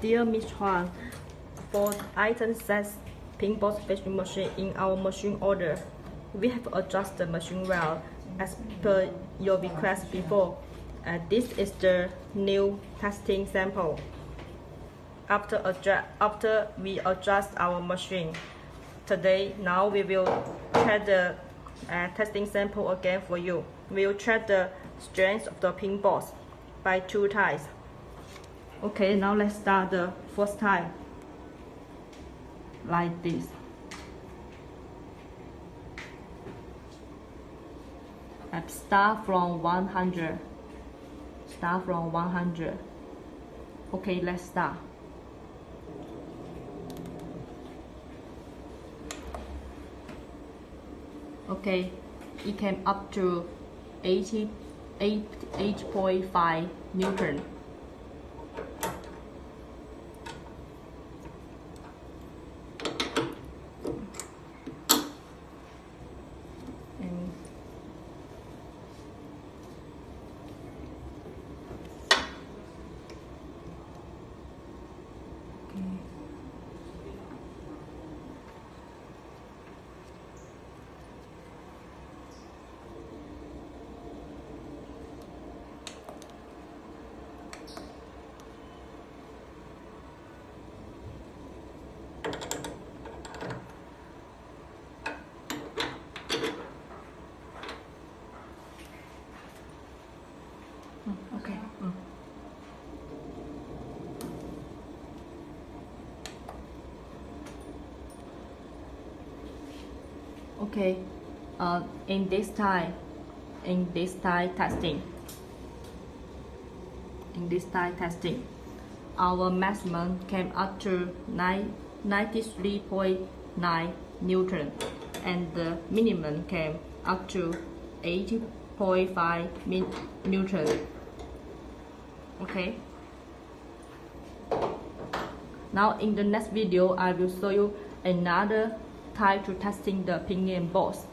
Dear Ms. Huang, for item sets pin box fetching machine in our machine order, we have adjusted the machine well as per your request before. This is the new testing sample. After we adjust our machine, now we will check the testing sample again for you. We will check the strength of the pin box by 2 times. Okay, now let's start the first time. Like this. Start from 100. Start from 100. Okay, let's start. Okay, it came up to 8.5 Newton. Okay. Okay. In this time testing, our maximum came up to 93.9 Newton, and the minimum came up to 80.5 Newton. Okay. Now in the next video, I will show you another type to testing the pinion box.